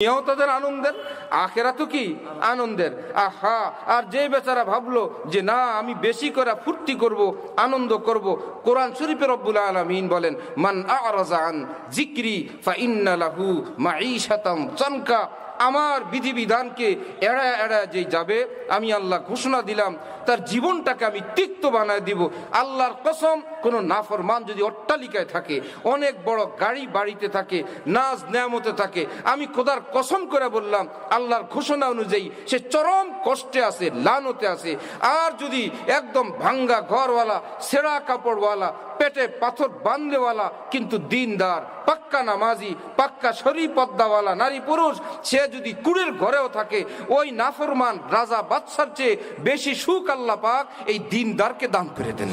দুনিয়াও তাদের আনন্দের, আখেরাতও কি আনন্দের। আহা, আর যে বেচারা ভাবলো যে না আমি বেশি করে ফুর্তি করব, আনন্দ করব, কোরআন শরীফে রব্বুল আলামিন বলেন মান আ'রাযা আন যিকরি ফাইন্না লাহু মাঈশাতান যানকা। আমার বিধিবিধানকে এড়ায় এড়ায় যে যাবে, আমি আল্লাহ ঘোষণা দিলাম তার জীবনটাকে আমি তিক্ত বানায় দিব। আল্লাহর কসম, কোন নাফরমান যদি অট্টালিকায় থাকে, অনেক বড় গাড়ি বাড়িতে থাকে, নাজ নেয়ামতে থাকে, আমি খোদার কসম করে বললাম আল্লাহর ঘোষণা অনুযায়ী সে চরম কষ্টে আছে, লানতে আছে। আর যদি একদম ভাঙ্গা ঘরওয়ালা, ছেঁড়া কাপড়ওয়ালা, পেটে পাথর বান্ধেওয়ালা কিন্তু দিনদার, পাক্কা নামাজি, পাক্কা শরীর পর্দাওয়ালা নারী পুরুষ, সে যদি কুড়ের ঘরেও থাকে, ওই নাফরমান রাজা বাদশার চেয়ে বেশি সুখ আল্লাহ পাক এই দিনদারকে দান করে দেন।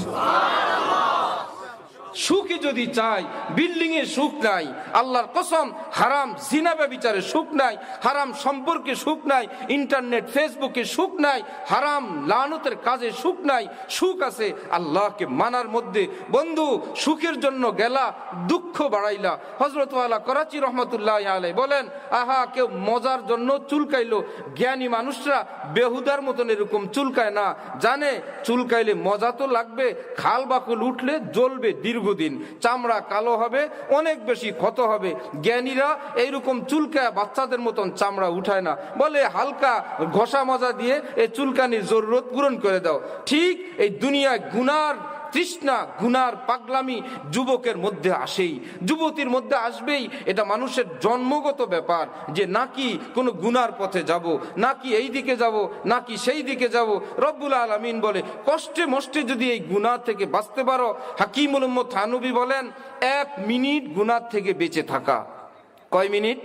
সুখী যদি চাই, বিল্ডিং এ সুখ নাই, আল্লাহর কসম হারাম জিনা ব্যভিচারে সুখ নাই, হারাম সম্পর্কে সুখ নাই, ইন্টারনেট ফেসবুকে সুখ নাই, হারাম লানতের কাজে সুখ নাই। সুখ আছে আল্লাহকে মানার মধ্যে। বন্ধু, সুখের জন্য গেলা, দুঃখ বাড়াইলা। হযরত ওয়ালা করাচি রহমতুল্লাহ আলাইহি বলেন, আহা, কেউ মজার জন্য চুলকাইলো। জ্ঞানী মানুষরা বেহুদার মতন এরকম চুলকায় না, জানে চুলকাইলে মজা তো লাগবে, খাল বাকুল উঠলে জ্বলবে দীর্ঘদিন, চামড়া কালো হবে, অনেক বেশি ক্ষত হবে। জ্ঞানীরা এইরকম চুলকায় বাচ্চাদের মতন চামড়া উঠায় না, বলে হালকা ঘষা মজা দিয়ে এই চুলকানির জরুরত পূরণ করে দাও। ঠিক এই দুনিয়ায় গুনার তৃষ্ণা, গুনার পাগলামি যুবকের মধ্যে আসেই, যুবতীর মধ্যে আসবেই। এটা মানুষের জন্মগত ব্যাপার যে নাকি কোনো গুনার পথে যাব, নাকি এই দিকে যাব, নাকি সেই দিকে যাব। রব্বুল আলামিন বলে কষ্টে মষ্টে যদি এই গুনাহ থেকে বাঁচতে পারো, হাকিমুল উম্মত থানবী বলেন 1 মিনিট গুনাহ থেকে বেঁচে থাকা। কয় মিনিট?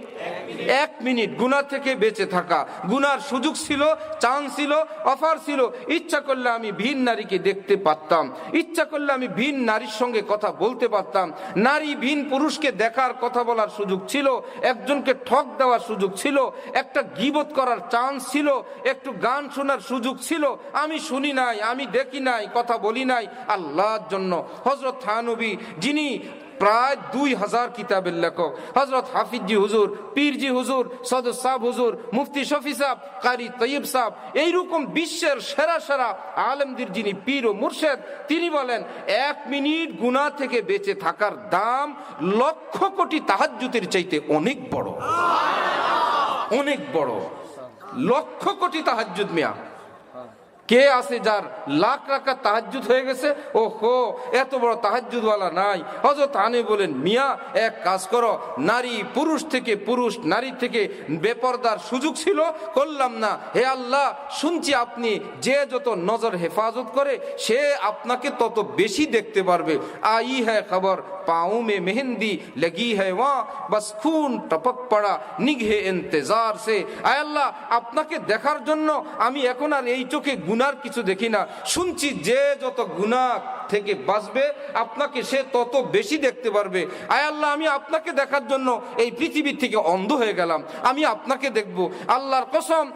1 মিনিট গুনাহ থেকে বেঁচে থাকা। গুনার সুযোগ ছিল, চান্স ছিল, অফার ছিল। ইচ্ছা করলে আমি ভিন নারীকে দেখতে পারতাম, ইচ্ছা করলে আমি ভিন নারীর সঙ্গে কথা বলতে পারতাম, নারী ভিন পুরুষকে দেখার কথা বলার সুযোগ ছিল, একজনকে ঠক দেওয়ার সুযোগ ছিল, একটা গীবত করার চান্স ছিল, একটু গান শোনার সুযোগ ছিল। আমি শুনি নাই, আমি দেখি নাই, কথা বলি নাই আল্লাহর জন্য। হযরত থানবী, যিনি প্রায় 2000 কিতাবের লেখক, হযরত হাফিজি হুজুর, পীরজি হুজুর, সদর সাহেব হুজুর, মুফতি শফি সাহেব, কারি তৈয়ব সাহেব, এইরকম বিশ্বের সেরা সেরা আলেমদের যিনি পীর ও মুর্শেদ, তিনি বলেন 1 মিনিট গুনাহ থেকে বেঁচে থাকার দাম লক্ষ কোটি তাহাজ্জুদের চাইতে অনেক বড়, অনেক বড়। লক্ষ কোটি তাহাজ্জুদ। মিয়া কে আছে যার লাখ রাকাত তাহাজ্জুদ হয়ে গেছে? ওহো, এত বড় তাহাজ্জুদওয়ালা নাই। হযরত আলী বলেন, মিয়া এক কাজ করো, নারী পুরুষ থেকে, পুরুষ নারী থেকে বেপরদার সুযোগ ছিল, করলাম না। হে আল্লাহ, শুনছি আপনি যে যত নজর হেফাজত করে সে আপনাকে তত বেশি দেখতে পারবে। আই হ্যায় খবর পাও মে মেহেন্দি লगी है वहाँ बस खून टपक पड़ा निगहे इंतजार से। আয় আল্লাহ, আপনাকে দেখার জন্য আমি এখন আর এই চোখে গুনার কিছু দেখি না। শুনছি যে যত গুনাহ থেকে বাঁচবে আপনাকে সে তত বেশি দেখতে পারবে। আয় আল্লাহ, আমি আপনাকে দেখার জন্য এই পৃথিবীর থেকে অন্ধ হয়ে গেলাম, আমি আপনাকে দেখব। আল্লাহর কসম,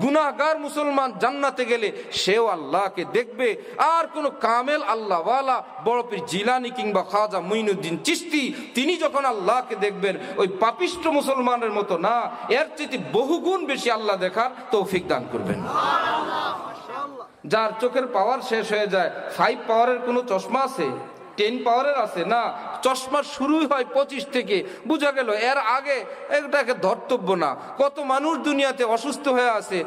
গুনাহগার মুসলমান জান্নাতে গেলে সেও আল্লাহকে দেখবে। আর কোন কামেল আল্লাহওয়ালা, বড় পীর জিলানী কিংবা খাজা মুঈনুদ্দিন চিশতি, তিনি যখন আল্লাহকে দেখবেন, ওই পাপিষ্ঠ মুসলমানের মতো না, এর চেয়ে বহুগুণ বেশি আল্লাহ দেখার তৌফিক দান করবেন। যার চোখের পাওয়ার শেষ হয়ে যায়, 5 পাওয়ারের কোনো চশমা আছে? 10 পাওয়ারের আছে না? চশমা শুরুই হয় 25 থেকে। বোঝা গেল এর আগে এটাকে ধর্তব্য না। কত মানুষ দুনিয়াতে অসুস্থ হয়ে আছে,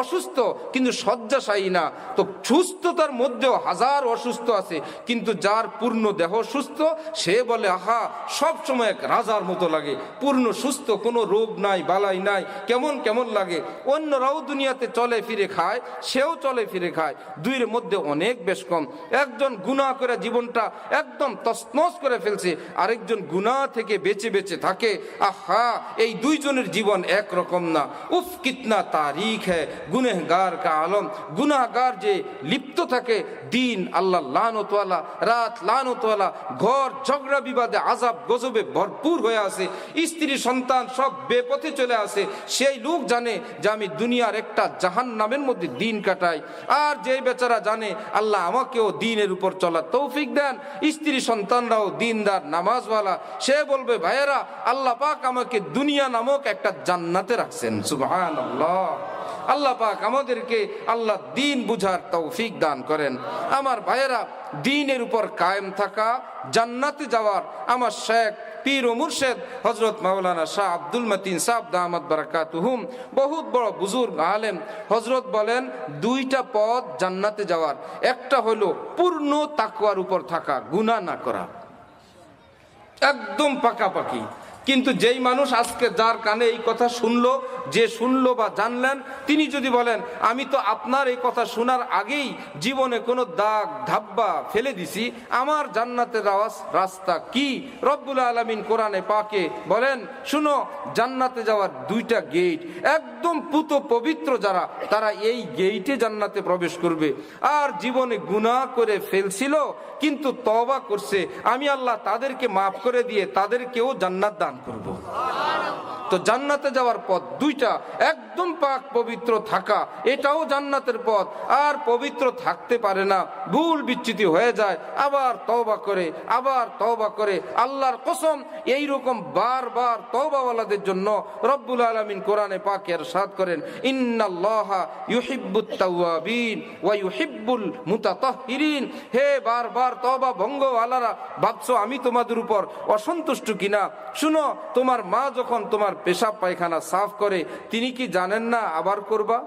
অসুস্থ কিন্তু শয্যাশায়ী না। তো সুস্থতার মধ্যেও হাজার অসুস্থ আছে, কিন্তু যার পূর্ণ দেহ সুস্থ সে বলে আহা, সব সময় এক রাজার মতো লাগে, পূর্ণ সুস্থ, কোনো রোগ নাই, বালাই নাই, কেমন কেমন লাগে। অন্যরাও দুনিয়াতে চলে ফিরে খায়, সেও চলে ফিরে খায়, দুইয়ের মধ্যে অনেক বেশ কম। একজন গুনাহ করে জীবনটা একদম তছনছ করে ফেলছে, আরেকজন গুনাহ থেকে বেঁচে বেঁচে থাকে। আহা, এই দুইজনের জীবন এক রকম না। উফ কিতনা তারিখ হ্যায় গুনহগার কা আলম। গুনাহগার যে লিপ্ত থাকে দিন আল্লাহ লানতওয়ালা, রাত লানতওয়ালা, ঘর ঝগড়া বিবাদে আযাব গজবে ভরপুর হয়ে আছে, স্ত্রী সন্তান সব বেপথে চলে আসে। সেই লোক জানে যে আমি দুনিয়ার একটা জাহান্নামের মধ্যে দিন কাটাই। আর যে বেচারা জানে আল্লাহ আমাকেও দিনের উপর চলার তৌফিক দেন, স্ত্রী সন্তানরাও দিনদার নামাজওয়ালা, সে বলবে ভাইয়েরা আল্লাহ পাক আমাকে দুনিয়া নামক একটা জান্নাতে রাখছেন। সুবহানাল্লাহ। আল্লাহ পাক আমাদেরকে আল্লাহ দিন বুঝার তৌফিক দান করেন। আমার ভাইয়েরা, দ্বীনের উপর কায়েম থাকা, জান্নাতে যাওয়ার আমার শেখ পীর ও মুর্শেদ হযরত মাওলানা শাহ আব্দুল মতিন সাহেব দামাত বারাকাতুহুম, বহুত বড় বুজুর্গ আলেম, হযরত বলেন দুইটা পথ জান্নাতে যাওয়ার। একটা হলো পূর্ণ তাকওয়ার উপর থাকা, গুনাহ না করা, একদম পাকাপাকি। কিন্তু যেই মানুষ আজকে যার কানে এই কথা শুনলো, যে শুনলো বা জানলেন, তিনি যদি বলেন আমি তো আপনার এই কথা শোনার আগেই জীবনে কোনো দাগ ধাব্বা ফেলে দিছি, আমার জান্নাতের রাস্তা কি? রব্বুল আলামিন কোরআনে পাকে বলেন, শুনো জান্নাতে যাওয়ার দুইটা গেট, একদম পুত পবিত্র যারা, তারা এই গেইটে জান্নাতে প্রবেশ করবে। আর জীবনে গুনাহ করে ফেলছিল কিন্তু তওবা করছে, আমি আল্লাহ তাদেরকে মাফ করে দিয়ে তাদেরকেও জান্নাত দান করব। তো জান্নাতে যাওয়ার পথ দুইটা, একদম পাক পবিত্র থাকা, এটাও জান্নাতের পথ। আর পবিত্র থাকতে পারে না, ভুল বিচ্যুতি হয়ে যায়, আবার তওবা করে, আবার তওবা করে। আল্লাহর কসম, এইরকম বারবার তওবাওয়ালাদের জন্য রব্বুল আলামিন কোরআনে পাকে ইরশাদ করেন, ইন্নাল্লাহা ইউহিব্বুত তাওয়াবিন ওয়া ইউহিব্বুল মুতাতাহহিরিন। হে বারবার তওবা ভঙ্গওয়ালারা, ভাবছো আমি তোমাদের উপর অসন্তুষ্ট কিনা? শুনো, তোমার মা যখন তোমার পেশাব পায়খানা সাফ করে, তিনি কি জানেন না আবার করবা?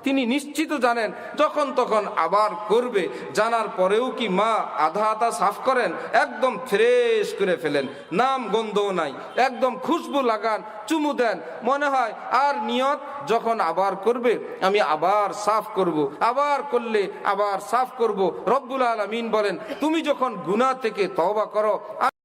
তিনি নিশ্চিত জানেন, যখন তখন আবার করবে। জানার পরেও কি মা আধা আধা সাফ করেন? একদম ফ্রেশ করে ফেলেন, নাম গন্ধও নাই, একদম খুশবু লাগান, চুমু দেন, মনে হয় আর নিয়ত যখন আবার করবে আমি আবার সাফ করব, আবার করলে আবার সাফ করব। রব্বুল আলামিন বলেন, তুমি যখন গুনাহ থেকে তওবা করো